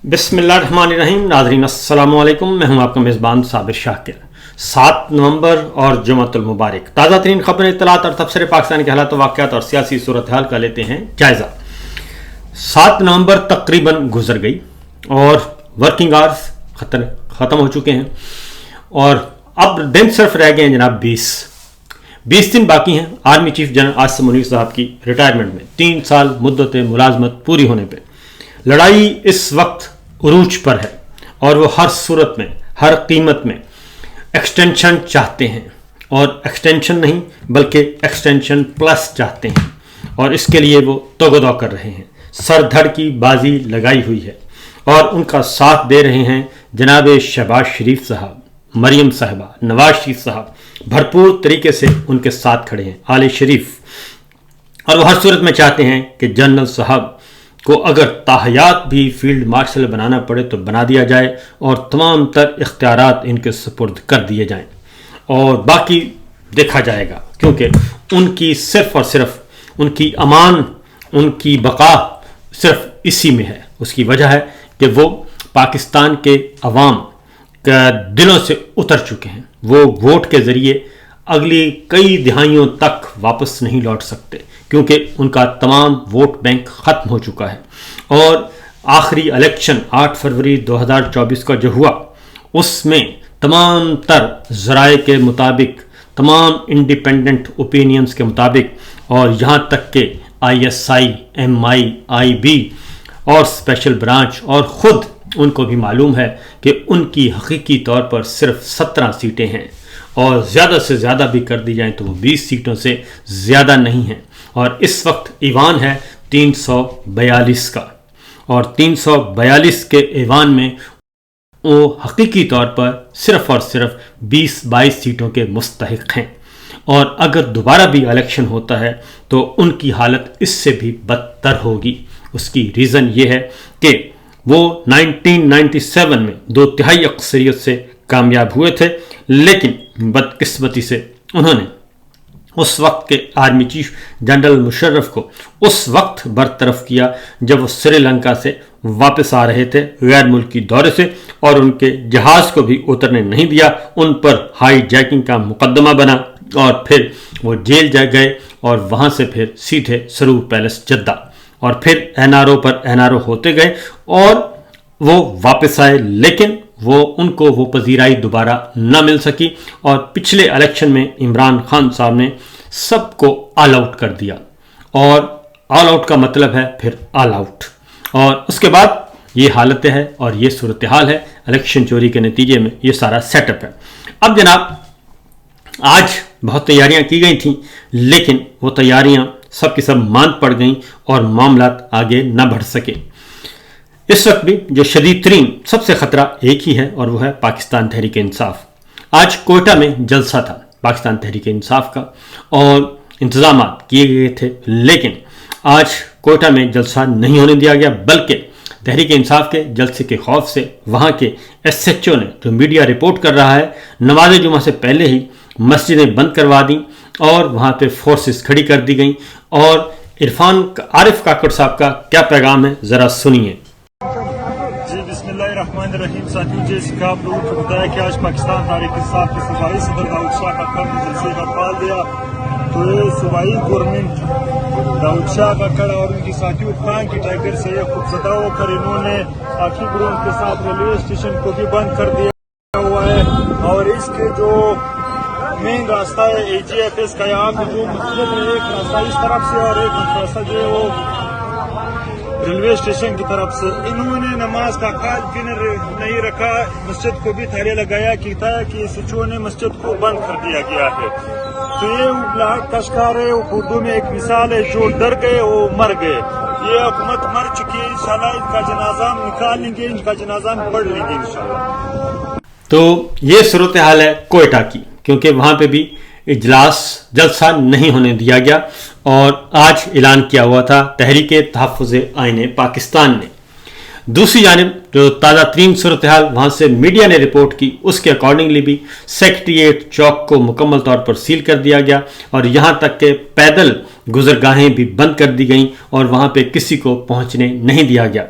بسم اللہ الرحمن الرحیم. ناظرین السلام علیکم. میں ہوں آپ کا میزبان صابر شاکر. 7 نومبر اور جمعۃ المبارک. تازہ ترین خبریں، اطلاعات اور تبصرے پاکستان کے حالات و واقعات اور سیاسی صورتحال کا لیتے ہیں جائزہ. 7 نومبر تقریباً گزر گئی اور ورکنگ آورز ختم ہو چکے ہیں اور اب دن صرف رہ گئے ہیں جناب 20 دن باقی ہیں army chief general Asim Munir صاحب کی ریٹائرمنٹ میں. 3 سال مدت ملازمت پوری ہونے پہ لڑائی اس وقت عروج پر ہے اور وہ ہر صورت میں، ہر قیمت میں ایکسٹینشن چاہتے ہیں، اور ایکسٹینشن نہیں بلکہ ایکسٹینشن پلس چاہتے ہیں، اور اس کے لیے وہ توگدو کر رہے ہیں. سر دھڑ کی بازی لگائی ہوئی ہے اور ان کا ساتھ دے رہے ہیں جناب شہباز شریف صاحب، مریم صاحبہ، نواز شریف صاحب بھرپور طریقے سے ان کے ساتھ کھڑے ہیں، آل شریف. اور وہ ہر صورت میں چاہتے ہیں کہ جنرل صاحب کو اگر تاحیات بھی فیلڈ مارشل بنانا پڑے تو بنا دیا جائے اور تمام تر اختیارات ان کے سپرد کر دیے جائیں، اور باقی دیکھا جائے گا، کیونکہ ان کی صرف اور صرف ان کی امان، ان کی بقا صرف اسی میں ہے. اس کی وجہ ہے کہ وہ پاکستان کے عوام کا دلوں سے اتر چکے ہیں. وہ ووٹ کے ذریعے اگلی کئی دہائیوں تک واپس نہیں لوٹ سکتے، کیونکہ ان کا تمام ووٹ بینک ختم ہو چکا ہے. اور آخری الیکشن 8 فروری 2024 کا جو ہوا، اس میں تمام تر ذرائع کے مطابق، تمام انڈیپینڈنٹ اوپینینز کے مطابق، اور یہاں تک کہ ISI، MI، IB اور اسپیشل برانچ اور خود ان کو بھی معلوم ہے کہ ان کی حقیقی طور پر صرف 17 سیٹیں ہیں، اور زیادہ سے زیادہ بھی کر دی جائیں تو وہ 20 سیٹوں سے زیادہ نہیں ہیں. اور اس وقت ایوان ہے 342 کا، اور 342 کے ایوان میں وہ حقیقی طور پر صرف اور صرف 20-22 سیٹوں کے مستحق ہیں. اور اگر دوبارہ بھی الیکشن ہوتا ہے تو ان کی حالت اس سے بھی بدتر ہوگی. اس کی ریزن یہ ہے کہ وہ 1997 میں 2/3 اکثریت سے کامیاب ہوئے تھے، لیکن بدقسمتی سے انہوں نے اس وقت کے آرمی چیف جنرل مشرف کو اس وقت برطرف کیا جب وہ سری لنکا سے واپس آ رہے تھے غیر ملکی دورے سے، اور ان کے جہاز کو بھی اترنے نہیں دیا. ان پر ہائی جیکنگ کا مقدمہ بنا اور پھر وہ جیل جا گئے، اور وہاں سے پھر سیدھے سرور پیلس جدہ، اور پھر NRO پر NRO ہوتے گئے اور وہ واپس آئے. لیکن ان کو وہ پذیرائی دوبارہ نہ مل سکی، اور پچھلے الیکشن میں عمران خان صاحب نے سب کو آل آؤٹ کر دیا، اور آل آؤٹ کا مطلب ہے پھر آل آؤٹ. اور اس کے بعد یہ حالتیں ہے اور یہ صورتحال ہے. الیکشن چوری کے نتیجے میں یہ سارا سیٹ اپ ہے. اب جناب آج بہت تیاریاں کی گئی تھیں، لیکن وہ تیاریاں سب کی سب ماند پڑ گئیں اور معاملات آگے نہ بڑھ سکے. اس وقت بھی جو شدید ترین سب سے خطرہ ایک ہی ہے، اور وہ ہے پاکستان تحریک انصاف. آج کوئٹہ میں جلسہ تھا پاکستان تحریک انصاف کا، اور انتظامات کیے گئے تھے، لیکن آج کوئٹہ میں جلسہ نہیں ہونے دیا گیا، بلکہ تحریک انصاف کے جلسے کے خوف سے وہاں کے SHO نے، جو میڈیا رپورٹ کر رہا ہے، نماز جمعہ سے پہلے ہی مسجدیں بند کروا دیں اور وہاں پہ فورسز کھڑی کر دی گئیں. اور عارف کاکڑ صاحب کا کیا پیغام ہے، ذرا سنیے. بسم اللہ الرحمن الرحیم. ساتھیوں، جیسے کہ آپ لوگوں کو بتایا کہ آج پاکستان تحریک انصاف کے صوبائی صدر داؤد شاہ ککڑ نے جلسے کا کال دیا، تو یہ صوبائی گورنمنٹ داؤد شاہ ککڑ اور ان کی ساتھیوں خان کی ٹائگر سے یہ خوفزدہ ہو کر انہوں نے آخری گروہ کے ساتھ ریلوے اسٹیشن کو بھی بند کر دیا ہوا ہے. اور اس کے جو مین راستہ ہے AGFS کا، یہاں پہ جو مسجد ہے، ایک راستہ اس طرف سے اور ایک راستہ جو ہے وہ ریلوے اسٹیشن کی طرف سے. انہوں نے نماز کا خیال بھی نہیں رکھا، مسجد کو بھی تھالے لگایا کہتا ہے کہ SHO نے مسجد کو بند کر دیا گیا ہے. تو یہ بلاک کشکار ہے، اردو میں ایک مثال ہے، جو ڈر گئے وہ مر گئے. یہ حکومت مر چکی ہے، انشاءاللہ ان کا جنازہ ہم نکال لیں گے، ان کا جنازہ ہم پڑھ لیں گے انشاءاللہ. تو یہ صورتحال ہے کوئٹہ کی، کیونکہ وہاں پہ بھی اجلاس جلسہ نہیں ہونے دیا گیا، اور آج اعلان کیا ہوا تھا تحریک تحفظ آئین پاکستان نے. دوسری جانب جو تازہ ترین صورتحال وہاں سے میڈیا نے رپورٹ کی، اس کے اکارڈنگلی بھی سیکریٹریٹ چوک کو مکمل طور پر سیل کر دیا گیا، اور یہاں تک کہ پیدل گزرگاہیں بھی بند کر دی گئیں اور وہاں پہ کسی کو پہنچنے نہیں دیا گیا.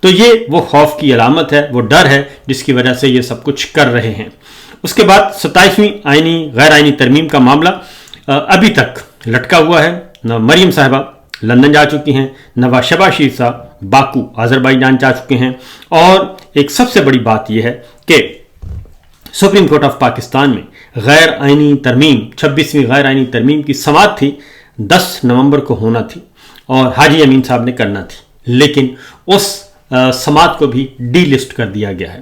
تو یہ وہ خوف کی علامت ہے، وہ ڈر ہے جس کی وجہ سے یہ سب کچھ کر رہے ہیں۔ اس کے بعد 27ویں آئینی غیر آئینی ترمیم کا معاملہ ابھی تک لٹکا ہوا ہے۔ مریم صاحبہ لندن جا چکی ہیں، نواز شباز شریف صاحب باکو آذربائیجان جا چکے ہیں، اور ایک سب سے بڑی بات یہ ہے کہ سپریم کورٹ آف پاکستان میں غیر آئینی ترمیم 26ویں غیر آئینی ترمیم کی سماعت تھی، 10 نومبر کو ہونا تھی اور حاجی امین صاحب نے کرنا تھی، لیکن اس سماعت کو بھی ڈی لسٹ کر دیا گیا ہے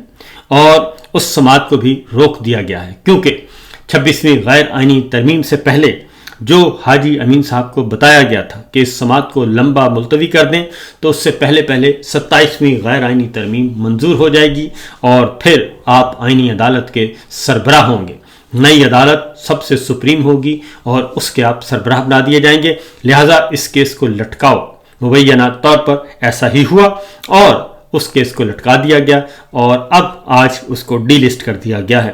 اور اس سماعت کو بھی روک دیا گیا ہے، کیونکہ 26ویں غیر آئینی ترمیم سے پہلے جو حاجی امین صاحب کو بتایا گیا تھا کہ اس سماعت کو لمبا ملتوی کر دیں، تو اس سے پہلے 27ویں غیر آئینی ترمیم منظور ہو جائے گی اور پھر آپ آئینی عدالت کے سربراہ ہوں گے۔ نئی عدالت سب سے سپریم ہوگی اور اس کے آپ سربراہ بنا دیے جائیں گے، لہٰذا اس کیس کو لٹکاؤ۔ مبینہ طور پر ایسا ہی ہوا اور اس کیس کو لٹکا دیا گیا اور اب آج اس کو ڈی لسٹ کر دیا گیا ہے۔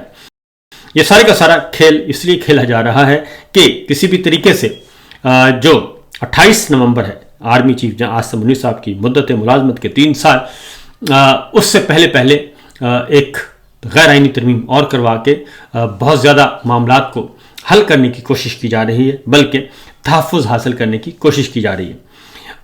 یہ سارے کا سارا کھیل اس لیے کھیلا جا رہا ہے کہ کسی بھی طریقے سے جو 28 نومبر ہے army chief general Asim Munir صاحب کی مدت ملازمت کے 3 سال، اس سے پہلے ایک غیر آئینی ترمیم اور کروا کے بہت زیادہ معاملات کو حل کرنے کی کوشش کی جا رہی ہے، بلکہ تحفظ حاصل کرنے کی کوشش کی جا رہی ہے۔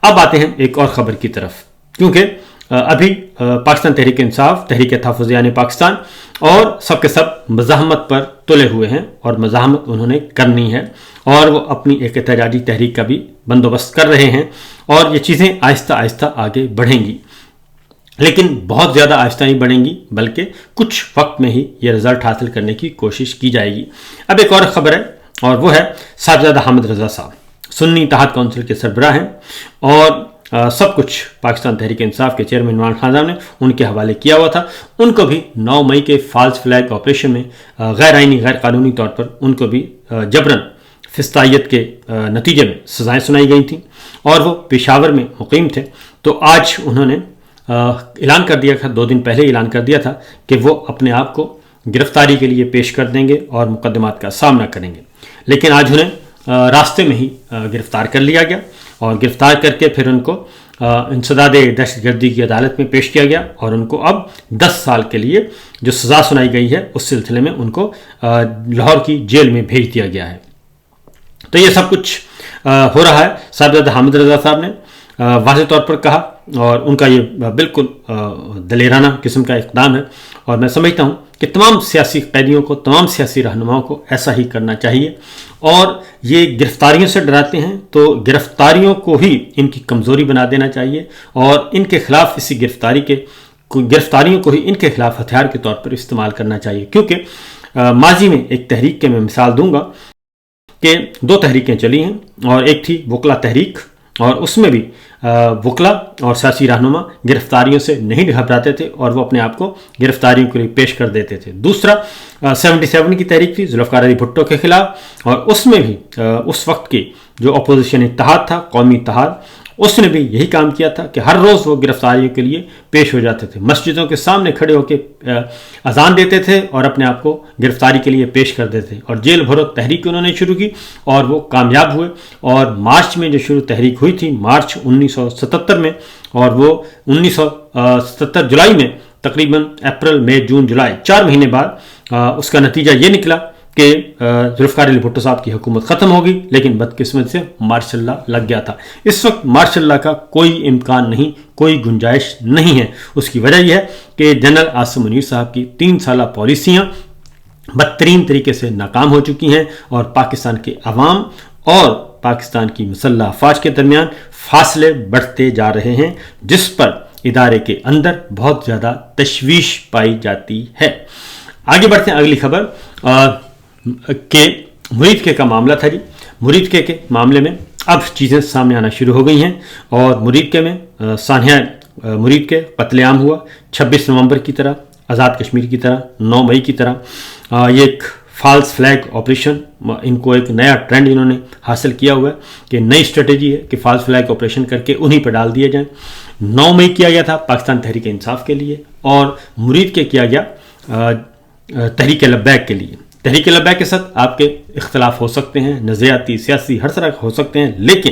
اب آتے ہیں ایک اور خبر کی طرف، کیونکہ ابھی پاکستان تحریک انصاف، تحریک تحفظ یعنی پاکستان اور سب کے سب مزاحمت پر تلے ہوئے ہیں اور مزاحمت انہوں نے کرنی ہے اور وہ اپنی ایک احتجاجی تحریک کا بھی بندوبست کر رہے ہیں اور یہ چیزیں آہستہ آہستہ آگے بڑھیں گی، لیکن بہت زیادہ آہستہ نہیں بڑھیں گی، بلکہ کچھ وقت میں ہی یہ رزلٹ حاصل کرنے کی کوشش کی جائے گی۔ اب ایک اور خبر ہے اور وہ ہے صاحبزادہ حامد رضا صاحب سنی اتحاد کونسل کے سربراہ ہیں اور سب کچھ پاکستان تحریک انصاف کے چیئرمین عمران خان صاحب نے ان کے حوالے کیا ہوا تھا۔ ان کو بھی 9 مئی کے فالس فلیگ آپریشن میں غیر آئینی غیر قانونی طور پر ان کو بھی جبراً فسطائیت کے نتیجے میں سزائیں سنائی گئی تھیں اور وہ پشاور میں مقیم تھے۔ تو آج انہوں نے اعلان کر دیا تھا، 2 دن پہلے اعلان کر دیا تھا کہ وہ اپنے آپ کو گرفتاری کے لیے پیش کر دیں گے اور مقدمات کا سامنا کریں گے، لیکن آج انہیں راستے میں ہی گرفتار کر لیا گیا اور گرفتار کر کے پھر ان کو انسداد دہشت گردی کی عدالت میں پیش کیا گیا اور ان کو اب 10 سال کے لیے جو سزا سنائی گئی ہے اس سلسلے میں ان کو لاہور کی جیل میں بھیج دیا گیا ہے۔ تو یہ سب کچھ ہو رہا ہے۔ صاحبزادہ حامد رضا صاحب نے واضح طور پر کہا اور ان کا یہ بالکل دلیرانہ قسم کا اقدام ہے اور میں سمجھتا ہوں کہ تمام سیاسی قیدیوں کو، تمام سیاسی رہنماؤں کو ایسا ہی کرنا چاہیے، اور یہ گرفتاریوں سے ڈراتے ہیں تو گرفتاریوں کو ہی ان کی کمزوری بنا دینا چاہیے اور ان کے خلاف اسی گرفتاریوں کو ہی ان کے خلاف ہتھیار کے طور پر استعمال کرنا چاہیے، کیونکہ ماضی میں ایک تحریک کے میں مثال دوں گا کہ 2 تحریکیں چلی ہیں اور ایک تھی وکلا تحریک، اور اس میں بھی وکلا اور سیاسی رہنما گرفتاریوں سے نہیں گھبراتے تھے اور وہ اپنے آپ کو گرفتاریوں کے لیے پیش کر دیتے تھے۔ دوسرا 77 کی تحریک تھی ذوالفقار علی بھٹو کے خلاف، اور اس میں بھی اس وقت کی جو اپوزیشن اتحاد تھا، قومی اتحاد، اس نے بھی یہی کام کیا تھا کہ ہر روز وہ گرفتاریوں کے لیے پیش ہو جاتے تھے، مسجدوں کے سامنے کھڑے ہو کے اذان دیتے تھے اور اپنے آپ کو گرفتاری کے لیے پیش کر دیتے تھے، اور جیل بھرو تحریک انہوں نے شروع کی اور وہ کامیاب ہوئے، اور مارچ میں جو شروع تحریک ہوئی تھی مارچ 1977 میں، اور وہ 1977 جولائی میں تقریباً اپریل مئی جون جولائی 4 مہینے بعد اس کا نتیجہ یہ نکلا کہ ذوالفقار علی بھٹو صاحب کی حکومت ختم ہوگی، لیکن بدقسمت سے مارشل لا لگ گیا تھا۔ اس وقت مارشل لا کا کوئی امکان نہیں، کوئی گنجائش نہیں ہے۔ اس کی وجہ یہ ہے کہ جنرل عاصم منیر صاحب کی 3 سالہ پالیسیاں بدترین طریقے سے ناکام ہو چکی ہیں اور پاکستان کے عوام اور پاکستان کی مسلح افواج کے درمیان فاصلے بڑھتے جا رہے ہیں، جس پر ادارے کے اندر بہت زیادہ تشویش پائی جاتی ہے۔ آگے بڑھتے ہیں اگلی خبر کہ مرید کے کا معاملہ تھا جی۔ مرید کے معاملے میں اب چیزیں سامنے آنا شروع ہو گئی ہیں اور مرید کے میں سانحہ مرید کے قتل عام ہوا 26 نومبر کی طرح، آزاد کشمیر کی طرح، 9 مئی کی طرح۔ یہ ایک فالس فلیگ آپریشن، ان کو ایک نیا ٹرینڈ انہوں نے حاصل کیا ہوا ہے کہ نئی اسٹریٹجی ہے کہ فالس فلیگ آپریشن کر کے انہی پہ ڈال دیے جائیں۔ 9 مئی کیا گیا تھا پاکستان تحریک انصاف کے لیے اور مرید کے کیا گیا تحریک لبیک کے لیے۔ تحریک لبیک کے ساتھ آپ کے اختلاف ہو سکتے ہیں، نظریاتی، سیاسی، ہر طرح ہو سکتے ہیں، لیکن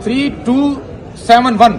3271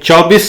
24